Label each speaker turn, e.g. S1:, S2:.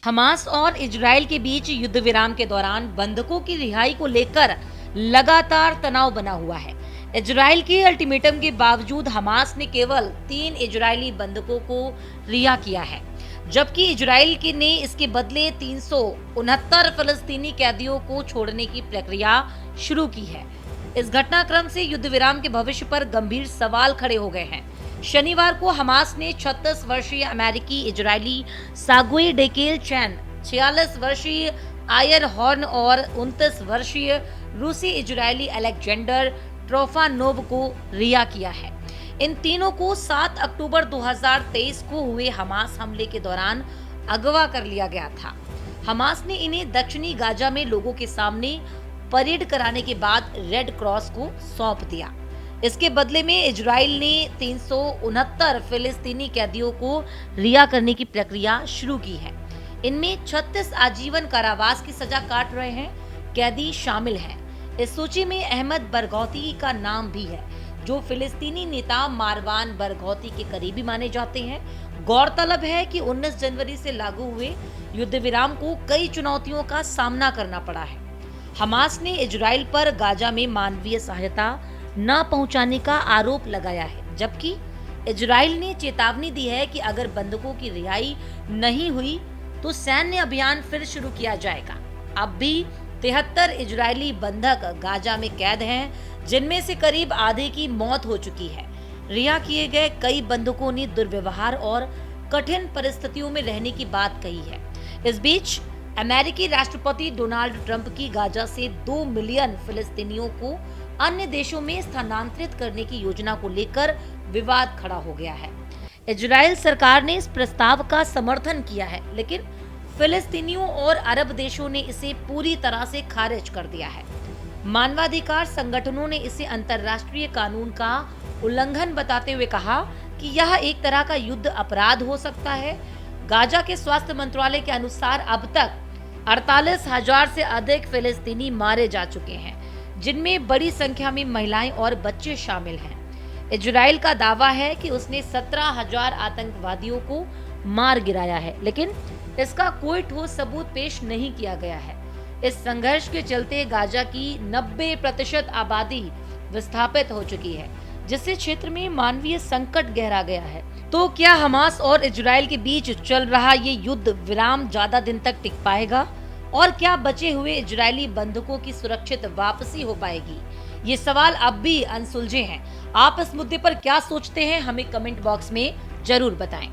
S1: Hamas और Israel के बीच युद्ध विराम के दौरान बंधकों की रिहाई को लेकर लगातार तनाव बना हुआ है। इजराइल के अल्टीमेटम के बावजूद हमास ने केवल 3 इजरायली बंधकों को रिहा किया है, जबकि इजराइल के ने इसके बदले 369 फलस्तीनी कैदियों को छोड़ने की प्रक्रिया शुरू की है। इस घटनाक्रम से युद्ध विराम के भविष्य पर गंभीर सवाल खड़े हो गए हैं। शनिवार को हमास ने 36 वर्षीय अमेरिकी इजरायली सागुई डेकेल चैन, 46 वर्षीय आयर हॉर्न और 29 वर्षीय रूसी इजरायली अलेक्जेंडर ट्रोफानोव को रिहा किया है। इन तीनों को 7 अक्टूबर 2023 को हुए हमास हमले के दौरान अगवा कर लिया गया था। हमास ने इन्हें दक्षिणी गाजा में लोगों के सामने परेड कराने के बाद रेड क्रॉस को सौंप दिया। इसके बदले में इजराइल ने 369 फिलिस्तीनी कैदियों को रिहा करने की प्रक्रिया शुरू की है। इनमें 36 आजीवन कारावास की सजा काट रहे हैं कैदी शामिल हैं। इस सूची में अहमद बरगौती का नाम भी है, जो फिलिस्तीनी नेता मारवान बरगौती के करीबी माने जाते हैं। गौरतलब है कि 19 जनवरी से लागू हुए युद्ध विराम को कई चुनौतियों का सामना करना पड़ा है। हमास ने इजराइल पर गाजा में मानवीय सहायता न पहुंचाने का आरोप लगाया है, जबकि इजराइल ने चेतावनी दी है कि अगर बंधकों की रिहाई नहीं हुई तो सैन्य अभियान फिर शुरू किया जाएगा। अब भी 73 इजरायली बंधक गाजा में कैद हैं, जिनमें से करीब आधे की मौत हो चुकी है। रिहा किए गए कई बंधकों ने दुर्व्यवहार और कठिन परिस्थितियों में रहने की बात कही है। इस बीच अमेरिकी राष्ट्रपति डोनाल्ड ट्रंप की गाजा से 2 मिलियन फिलिस्तीनियों को अन्य देशों में स्थानांतरित करने की योजना को लेकर विवाद खड़ा हो गया है। इजराइल सरकार ने इस प्रस्ताव का समर्थन किया है, लेकिन फिलिस्तीनियों और अरब देशों ने इसे पूरी तरह से खारिज कर दिया है। मानवाधिकार संगठनों ने इसे अंतर्राष्ट्रीय कानून का उल्लंघन बताते हुए कहा कि यह एक तरह का युद्ध अपराध हो सकता है। गाजा के स्वास्थ्य मंत्रालय के अनुसार अब तक 48,000 से अधिक फिलिस्तीनी मारे जा चुके हैं, जिनमें बड़ी संख्या में महिलाएं और बच्चे शामिल हैं। इजराइल का दावा है कि उसने 17,000 आतंकवादियों को मार गिराया है, लेकिन इसका कोई ठोस सबूत पेश नहीं किया गया है। इस संघर्ष के चलते गाजा की 90% आबादी विस्थापित हो चुकी है, जिससे क्षेत्र में मानवीय संकट गहरा गया है। तो क्या हमास और इजराइल के बीच चल रहा ये युद्ध विराम ज्यादा दिन तक टिक पाएगा, और क्या बचे हुए इजरायली बंधकों की सुरक्षित वापसी हो पाएगी? ये सवाल अब भी अनसुलझे हैं। आप इस मुद्दे पर क्या सोचते हैं, हमें कमेंट बॉक्स में जरूर बताएं।